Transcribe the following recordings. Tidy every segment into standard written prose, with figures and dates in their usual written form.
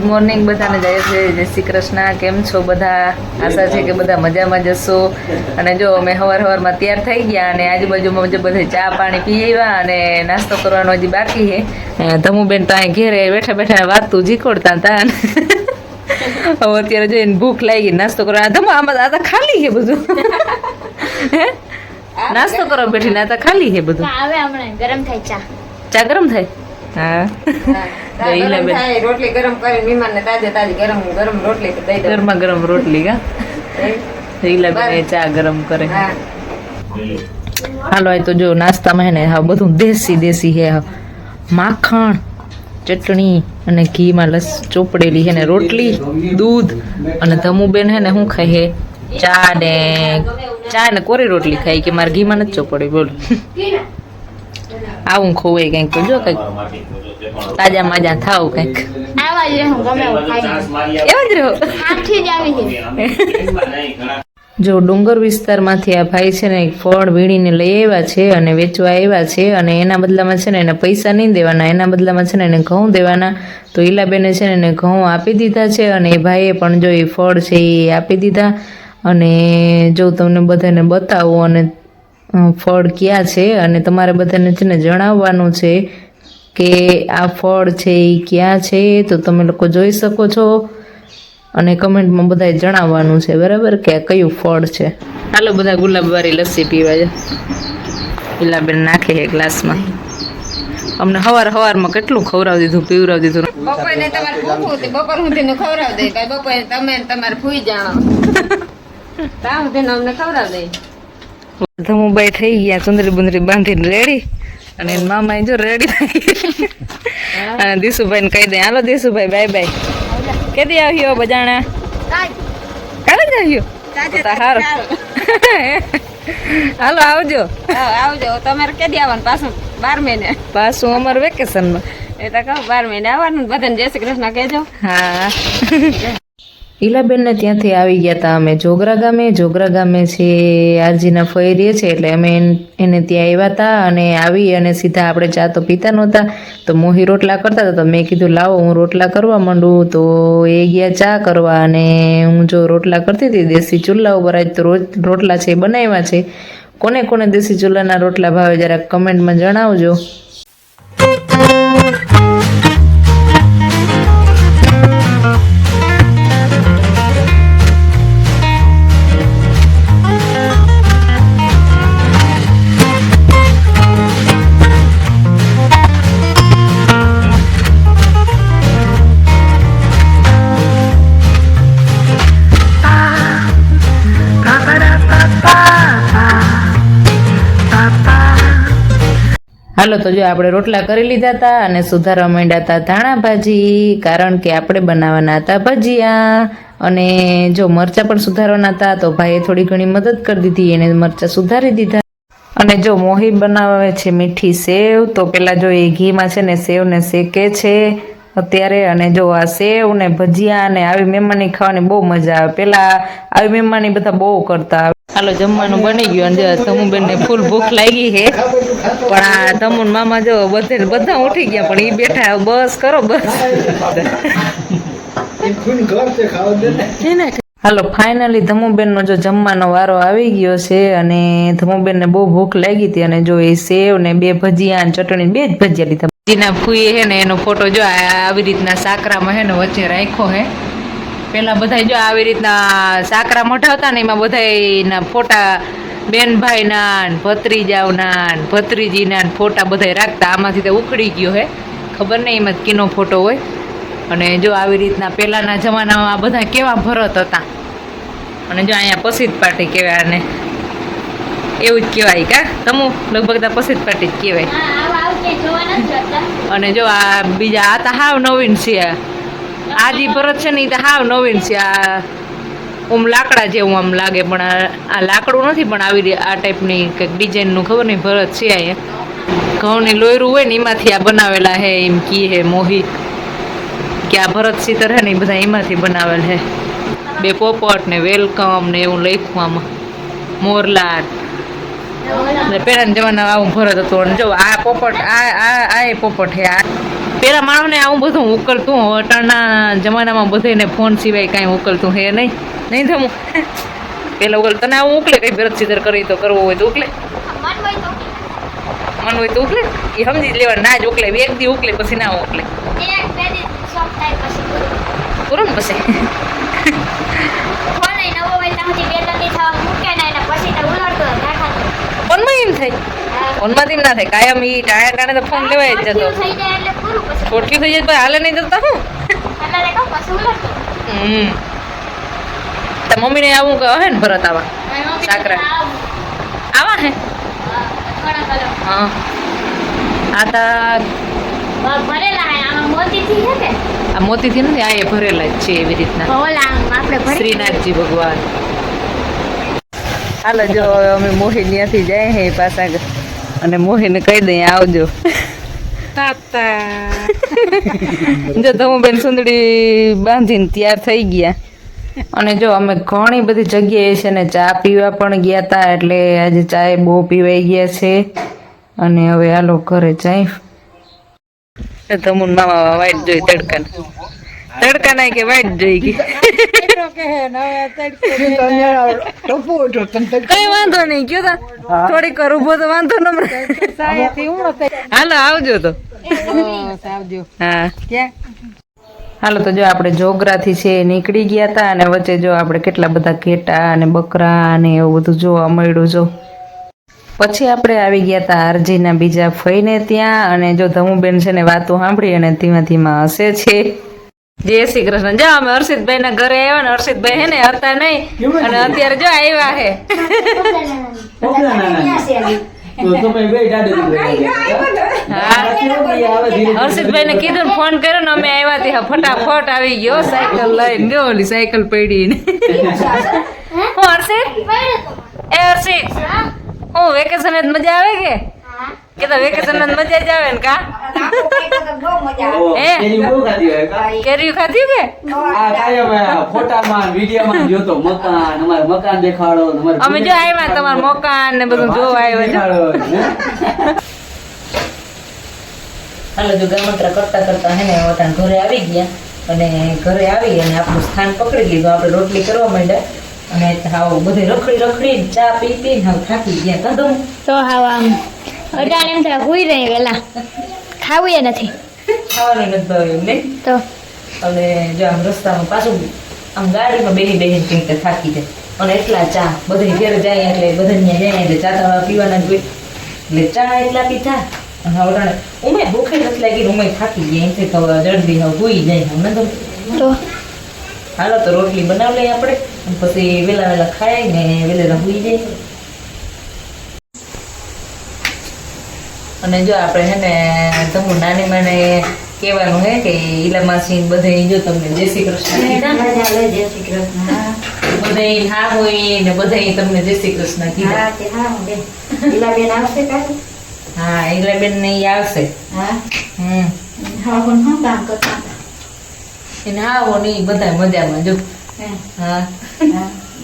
Morning બધાને જય શ્રી કૃષ્ણ. કેમ છો બધા? આશા છે કે બધા મજામાં જશો. અને જો અમે સવારમાં તૈયાર થઈ ગયા અને આજુબાજુમાં જે બધે ચા પાણી પી આવ્યા અને નાસ્તો કરવાનો હજી બાકી છે. ધમુબેન તો અહીં ઘેરે બેઠા બેઠા વાતું જીકોડતા હતા. હવે અત્યારે જોઈને ભૂખ લાગી, નાસ્તો કરવા. ધમુ આમાં આ તો ખાલી છે બધું. હે નાસ્તો કરવા બેઠી ને આ તો ખાલી છે બધું. ગરમ થાય ચા. ચા ગરમ થાય. હા રોટલી ગરમ કરી મહેમાનને તાજે તાજી ગરમ ગરમ રોટલી દઈ દો. ગરમા ગરમ રોટલી કા ઈલાબેન ચા ગરમ કરે. હાલો આ તો જો નાસ્તામાં હે ને હા બધું દેશી દેશી હે. માખણ, ચટણી અને ઘીમાં ચોપડેલી હે ને રોટલી, દૂધ અને ધમુબેન હે ને શું ખાય હે ચા ને કોરી રોટલી ખાઈ કે મારે ઘીમાં નથી ચોપડી. બોલ આવું ખોવાય કઈક તો જો કઈક તાજા માજા થાવ કઈક આવા જ રહું ગમે એવું ખાઈ એવા જ રહો. આથી જ આવી છે. જો ડુંગર વિસ્તારમાંથી આ ભાઈ છે ને એક ફળ વીણીને લઈ આવ્યા છે અને વેચવા આવ્યા છે અને એના બદલામાં છે ને એને પૈસા નહીં દેવાના, એના બદલામાં છે ને એને ઘઉં દેવાના. તો ઈલાબેને છે ને એને ઘઉં આપી દીધા છે અને એ ભાઈએ પણ જો એ ફળ છે એ આપી દીધા. અને જો તમને બધાને બતાવું અને ફળ ક્યાં છે અને તમારે બધાને છે ને જણાવવાનું છે કે આ ફળ છે એ ક્યાં છે, તો તમે લોકો જોઈ શકો છો અને કમેન્ટમાં બધાએ જણાવવાનું છે બરાબર કે આ કયું ફળ છે. હાલો બધા ગુલાબવાળી લસ્સી પીવા જાય. ઈલાબેન નાખે છે ગ્લાસમાં. અમને સવારમાં કેટલું ખવડાવી દીધું, પીવડાવી દીધું. બપોરે તમારે ભૂખું હતી, બપોર સુધી ખવડાવ દે ભાઈ. બપોરે તમે તમારે ભૂઈ જાણો ત્યાં સુધી અમને ખવડાવ દે. ધમુબાઈ થઈ ગયા ચુંદરી બુંદરી બાંધીને રેડી અને એના મામા જો રેડી થઈ અને દીશુભાઈ ને કહી દે હાલો દીશુભાઈ બાય બાય. કેદી આવ્યો બજાણા? કાલે જ આવ્યો. સારું હાલો આવજો. આવજો. તમારે કેદી આવવાનું? પાછું 12 મહિને. પાછું અમારે વેકેશનમાં. એ તો કહું 12 મહિને આવવાનું. બધાને જય શ્રી કૃષ્ણ કહેજો. હા ઈલાબેનને ત્યાંથી આવી ગયા હતા અમે જોગરા ગામે છે આરજીના ફઈ રહે છે એટલે અમે એને ત્યાં આવ્યા હતા અને આવી અને સીધા આપણે ચા તો પીતા નહોતા તો મોહી રોટલા કરતા હતા. તો મેં કીધું લાવો હું રોટલા કરવા માંડું. તો એ ગયા ચા કરવા અને હું જો રોટલા કરતી હતી દેશી ચૂલા ઉપર. આજ તો રોટલા છે બનાવ્યા છે. કોને કોને દેશી ચૂલાના રોટલા ભાવે જરાક કમેન્ટમાં જણાવજો. હાલો તો જો આપણે રોટલા કરી લીધા હતા અને સુધારવા માંડ્યા હતા ધાણા ભાજી, કારણ કે આપણે બનાવવાના હતા ભજીયા. અને જો મરચાં પણ સુધારવાના હતા તો ભાઈએ થોડી ઘણી મદદ કરી દીધી, એને મરચાં સુધારી દીધા. અને જો મોહી બનાવે છે મીઠી સેવ. તો પેલા જો એ ઘીમાં છે ને સેવને શેકે છે અત્યારે. અને જો આ સેવ ને ભજીયા અને આવી મહેમાની ખાવાની બહુ મજા આવે. પેલા આવી મહેમાની બધા બહુ કરતા. હાલો જમવાનું બની ગયું અને ધમુબેનને ફૂલ ભૂખ લાગી છે પણ આ ધમુન મામા જો બધા ઉઠી ગયા પણ એ બેઠા બસ કરો બસ. હાલો ફાઇનલી ધમુબેનનો જો જમવાનો વારો આવી ગયો છે અને ધમુબેનને બહુ ભૂખ લાગી હતી અને જો એ સેવ ને 2 ભજીયા અને ચટણી 2 જ ભજીયા લીધા. જીના ફૂઈએ હે ને એનો ફોટો જો આવી રીતના સાકરામાં હે ને વચ્ચે રાખ્યો હે. પેલા બધા જો આવી રીતના સાકરા મોઢા હતા ને એમાં બધાના ફોટા બેનભાઈના ભત્રીજાઓના ભત્રીજીના ફોટા બધા રાખતા. આમાંથી તો ઉખડી ગયો હે, ખબર નહીં એમાં કીનો ફોટો હોય. અને જો આવી રીતના પહેલાના જમાનામાં આ બધા કેવા ભરત હતા. અને જો અહીંયા પસીદ પાર્ટી કહેવાય અને એવું જ કહેવાય કા તમુ લગભગ તો પસીદ પાર્ટી જ કહેવાય. અને જો આ બીજા આ તો હાવ નવીન છે. આજી ભરત છે ને એ તો હાવ નવીન છે. આ લાકડા જેવું આમ લાગે પણ આ લાકડું નથી પણ આવી આ ટાઈપની કંઈક ડિઝાઇનનું ખબર નહીં ભરત છે. અહીંયા ઘઉંની લોયરું હોય ને એમાંથી આ બનાવેલા હે એમ કી હે મોહી કે આ ભરત સિતર હે ને એ બધા એમાંથી બનાવેલ હે. 2 પોપટ ને વેલકમ ને એવું લખ્યું આમાં મોરલા. પેલાના જમાના આવું ભરત હતું. અને જો આ પોપટ આ પોપટ હે. આ પેલા માણસને આવું બધું ઉકલતું અટાણના જમાનામાં બધાને ફોન સિવાય કાંઈ ઉકલતું હે નહીં થમું પેલા ઉકલ તને આવું ઉકલે કઈ ભરત સિદ્ધર કરી તો કરવો હોય તો ઉકલે મન હોય તો મન હોય તો ઉકલે એ સમજી જ લેવા ના જ ઉકલે એક દી ઉકલે પછી ના ઉકલે એક બે દી શોખ થાય પછી પૂરું ને પછી ફોન નવો હોય ત્યાં સુધી બે ત્રણ દી થવા મૂકે ને એને પછી તો ઉલટતો નાખાતો ફોનમાં એમ થાય ફોનમાં એમ ના થાય કાયમ ઈ ટાણે ટાણે તો ફોન લેવાય જ જતો થઈ જાય એટલે પૂરું પછી છોટક્યું થઈ જાય તો હાલે નહીં જતા હું એટલે કહું પછી ઉલટતો તો મમ્મીને આવું કહે હે ને ભરત આવા સાકરા આવા હે ઘણા કલર હા આ તા ભરેલા હે આમાં મોતીથી છે કે આ મોતીથી નથી આ એ ભરેલા જ છે એવી રીતના ઓલા આપણે ભરી શ્રીનાથજી ભગવાન હાલો જો અમે મોહી ત્યાંથી જાય હે પાછા અને મોહીને કહી દઈએ આવજો જો તમે બેન સુંદડી બાંધીને તૈયાર થઈ ગયા અને જો અમે ઘણી બધી જગ્યાએ છે ને ચા પીવા પણ ગયા હતા એટલે આજે ચા બહુ પીવાઈ ગયા છે અને હવે હાલો ઘરે જાય તમુન મામા વાઈટ જોઈ તડકા ના કે વાઈટ જોઈ ગઈ કઈ વાંધો નહીં કયો તા થોડી કર ઉભો તો વાંધો ન હાલો આવજો તો હા હાલો તો જો આપણે જોગરાથી છે નીકળી ગયા હતા અને વચ્ચે જો આપણે કેટલા બધા ઘેટા અને બકરા અને એવું બધું જોવા મળ્યું જો પછી આપણે આવી ગયા હતા આરજીના બીજા ફઈને ત્યાં અને જો ધમુબેન છે ને વાતો સાંભળી અને ધીમા ધીમા હસે છે જય શ્રી કૃષ્ણ જો અમે હર્ષિતભાઈ ના ઘરે આવ્યા ને હર્ષિતભાઈ હે ને હતા નહીં અને અત્યારે જો આવ્યા હે હર્ષિતભાઈ ને કીધું ફોન કર્યો ને અમે આવ્યા ત્યાં ફટાફટ આવી ગયો સાયકલ લઈને જો ઓલી સાયકલ પડી ને હું હર્ષિત એ હર્ષિત હું વેકેશન જ મજા આવે કે તો વેકેશન જ મજા જ આવે ને કા કેરી ખાધી કે અમે જો આવ્યા તમારું મકાન ને બધું જોવા આવ્યા હાલો જો ગામંત્ર કરતા કરતા હે ને વટાણ ઘરે આવી ગયા અને ઘરે આવી અને આપણું સ્થાન પકડી લીધું આપણે રોટલી કરવા માંડ્યા અને હાવ બધે રખડી ચા પી હાવ થાકી ગયા કદમ તો હાવ આમ અટાણ એમ થાય હુઈ રહી વેલા ખાવું એ નથી ખાવાનું નથી ભાવ્યું નહીં તો અને જો આમ રસ્તામાં પાછું આમ ગાડીમાં બેહી કંઈક થાકી જાય અને એટલા ચા બધે ઘેર જાય એટલે બધા ત્યાં જાય એટલે ચા તો પીવાના જ હોય એટલે ચા એટલા પીધા અને હવે ઉમે ભૂખે નથી લાગી ઉમે થાકી ગયા એમથી તો જલ્દી હવે હુઈ જાય હમણાં તો હાલો તો રોટલી બનાવી લઈએ આપણે પછી વેલા ખાય ને વેલા હુઈ જાય અને જો આપણે હે ને તમુ નાની માને કહેવાનું હે કે ઈલા માસી બધે જો તમને જય શ્રી કૃષ્ણ કીધા જય શ્રી કૃષ્ણ બધે હા હોય ને બધે તમને જય શ્રી કૃષ્ણ કીધા ઈલાબેન આવશે કાલે હા ઈલાબેન ને ઈ આવશે હા હું કામ કરતા એને આવો નહીં બધા મજામાં જો હા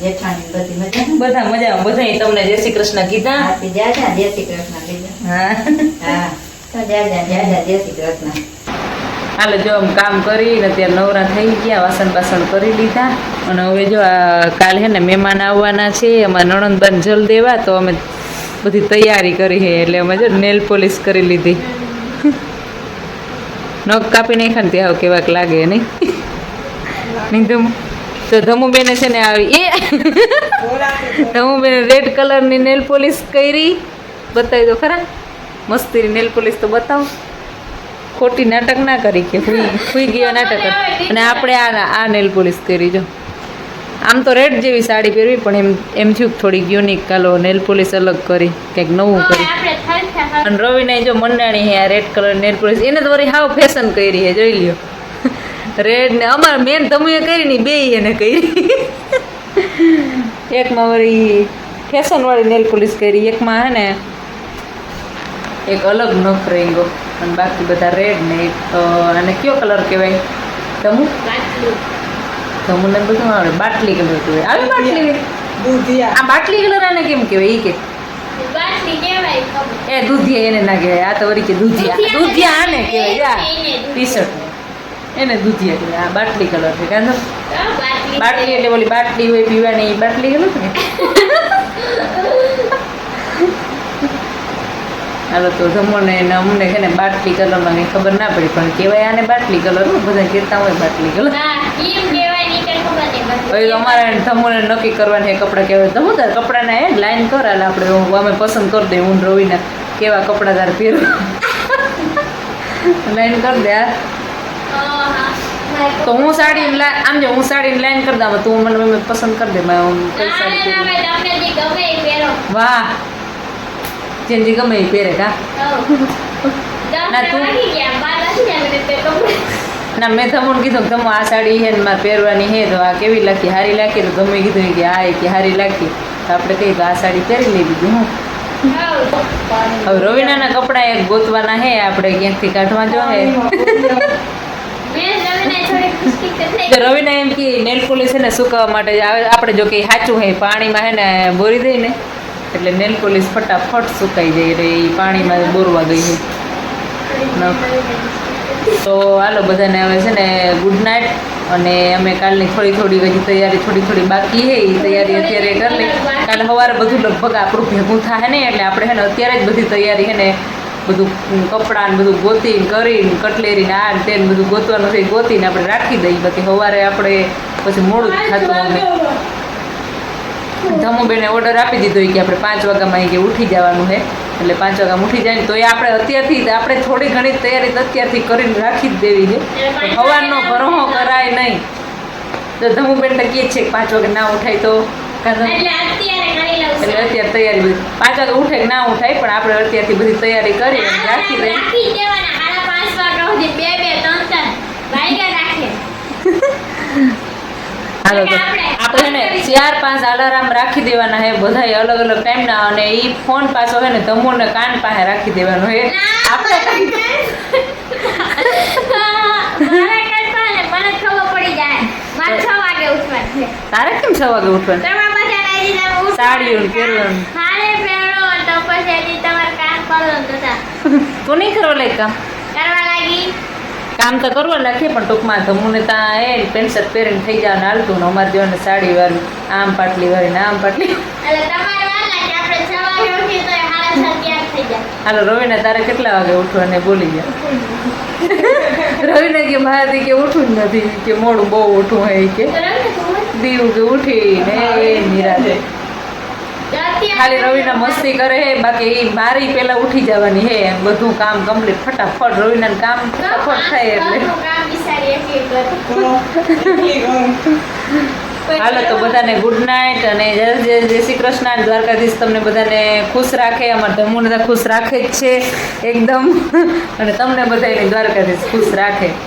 જેઠાણી બધી મજામાં બધા મજામાં બધા તમને જય શ્રી કૃષ્ણ કીધા જય શ્રી કૃષ્ણ કીધા હા જય શ્રી કૃષ્ણ હાલો જો આમ કામ કરીને ત્યાં નવરા થઈ ગયા વાસણ બાસણ કરી લીધા અને હવે જો આ કાલે હે ને મહેમાન આવવાના છે અમારા નણંદબાને જલ દેવા તો અમે બધી તૈયારી કરી છે એટલે અમે જો નેલ પોલિશ કરી લીધી નખ કાપી નાખ્યા ને ત્યાં કેવાક લાગે નહીં તો ધમુબેને છે ને આવી એ ધમુબેને રેડ કલરની નેલ પોલિશ કરી બતાવી દો ખરા મસ્તીની નેલ પોલિશ તો બતાવો ખોટી નાટક ના કરી કે ફૂઈ ગયા નાટક અને આપણે આ નેલ પોલિશ કરી જો આમ તો રેડ જેવી સાડી પહેરવી પણ એમ થયું થોડીક યુનિક કાલો નેલ પોલિશ અલગ કરી કંઈક નવું કરી અને રવિને જો મંડાણી હે આ રેડ કલર નેલ પોલિશ એને તો વળી હાવ ફેશન કરી હે જોઈ લ્યો રેડ ને અમારે મેન તમુએ કરી ને બે એને કરી એકમાં વળી ફેશન વાળી નેલ પોલિશ કરી એકમાં હે ને એક અલગ નખ રેંગો અને બાકી બધા રેડ ને અને કયો કલર કહેવાય તમુને બધું આવડે બાટલી કલર કહેવાય આવી બાટલી આ બાટલી કલર આને કેમ કહેવાય એ કે બાટલી કહેવાય ખબર. એ દૂધિયા એને ના કહેવાય, આ તો વળી કે દૂધિયા દૂધિયા આને કહેવાય જા એને ટી શર્ટ એને દૂધિયા કહેવાય. આ બાટલી કલર છે કાંધો તો બાટલી બાટલી એટલે ઓલી બાટલી હોય પીવાની એ બાટલી કલર ને. હાલો તો જમોને ને અમને છે ને બાટલી કલરમાં કંઈ ખબર ના પડી પણ કહેવાય આને બાટલી કલર બધા કહેતા હોય બાટલી કલર. હા કેમ કહેવાય ની કઈ ખબર નહીં હવે બાટલી. તો અમારે ધમોને નક્કી કરવાના છે કપડાં કહેવાય ધમો તાર કપડાને હે લાઈન કર એટલે આપણે અમે પસંદ કરી દઈએ હું ને રવિના કેવા કપડાં તાર પહેરવા લાઈન કરી દે આ. હા તો હું સાડી આમ જો હું સાડીને લાઈન કરી દઉં તું મને પસંદ કરી દે મેં કઈ સાડી પહેરવી. તમને જે ગમે એ પહેરો. વાહ જેને જે ગમે એ પહેરે કા ના, તું- વાગી ગયા 12 વાગી ગયા મને તે કપડાં. ના મેં તમને કીધું કે તમે આ સાડી છે ને મારે પહેરવાની છે તો આ કેવી લાગી સારી લાગી તો તમે કીધું કે આ કે સારી લાગી તો આપણે કહીએ તો આ સાડી પહેરી લઈ દીધું હું. હવે રવિનાના કપડાં એક ગોતવાના હે આપણે ક્યાંકથી કાઢવા જો હે મેં રવિને થોડી ખુશકી કરી તો રવિના એમ કે નેલ પોલિશ છે ને સુકાવા માટે જ આવે આપણે જો કે સાચું હે પાણીમાં હે ને બોરી દઈ ને એટલે નેલ પોલિશ ફટાફટ સુકાઈ જાય એટલે એ પાણીમાં બોરવા ગઈ છે. તો હાલો બધાને હવે છે ને ગુડ નાઇટ અને અમે કાલની થોડી હજી તૈયારી થોડી બાકી છે એ તૈયારી અત્યારે કરી લઈ. કાલે સવારે બધું લગભગ આપણું ભેગું થાય ને એટલે આપણે છે ને અત્યારે જ બધી તૈયારી છે ને બધું કપડાં ને બધું ગોતીને કરીને કટલેરી ને આ ને તે ને બધું ગોતવાનું છે એ ગોતીને આપણે રાખી દઈએ બાકી સવારે આપણે પછી મોડું જ થતું અમે. ધમુબેને ઓર્ડર આપી દીધો કે આપણે 5 વાગ્યામાં કે ઉઠી જવાનું છે એટલે 5 વાગ્યામાં ઉઠી જાય ને તો એ આપણે અત્યારથી આપણે થોડી ઘણી તૈયારી તો અત્યારથી કરીને રાખી જ દેવી છે તો સવારનો ભરોહો કરાય નહીં. તો ધમુબેન તો કહે છે કે 5 વાગે ના ઉઠાય તો કાં તો એટલે અત્યારે કરી લઉં છું. એટલે અત્યારે તૈયારી બધી 5 વાગે ઉઠે કે ના ઉઠાય પણ આપણે અત્યારથી બધી તૈયારી કરી અને રાખી દઈએ. રાખી દેવાના 5:30 વાગ્યા સુધી 2 3 વાગ્યા રાખે. હાલો તો આપણે છે ને 4-5 અલાર્મ રાખી દેવાના છે બધાય અલગ અલગ ટાઈમના અને એ ફોન પાછો છે ને ધમુને કાન પાસે રાખી દેવાનો છે આપણે મારે કલ્પના ને મને ખબર પડી જાય મારે 6 વાગે ઉઠવાનું છે. તારે કેમ 6 વાગે ઉઠવાનું તમે બધા નાઈ દીધા ઉઠો. સાડીઓ ને પહેરવાનું. હારે પહેરો તો પછી હજી તમારે કામ કરો તો તા તું નહીં કરવા લાગ કામ કરવા લાગી. કામ તો કરવા લાગીએ પણ ટૂંકમાં ધમુને ત્યાં એ પેન્ટ શર્ટ પહેરીને થઈ જવાનું હાલતું ને અમારે જેવાને સાડી વાળી આમ પાટલી વાળી ને આમ પાટલી. એટલે તમારે વાર લાગે આપણે 6 વાગે ઉઠીએ તો 6:30 તૈયાર થઈ જાય. હાલો રવિને તારે કેટલા વાગે ઉઠવાને બોલી ગયા. રવિને કે મારાથી કે ઉઠવું જ નથી કે મોડું બહુ ઉઠવું હોય કે બરાબર ને તું? દીવું કે ઉઠીને એ નિરાતે ખાલી રવિના મસ્તી કરે હે બાકી એ મારી પહેલા ઉઠી જવાની હે બધું કામ કમ્પ્લીટ ફટાફટ રવિના કામ ફટાફટ થાય એટલે કામ વિચારીએ છીએ ઘર. હાલો તો બધાને ગુડ નાઇટ અને જય શ્રી કૃષ્ણ અને દ્વારકાધીશ તમને બધાને ખુશ રાખે અમારા ધમુને તો ખુશ રાખે જ છે એકદમ અને તમને બધાને દ્વારકાધીશ ખુશ રાખે.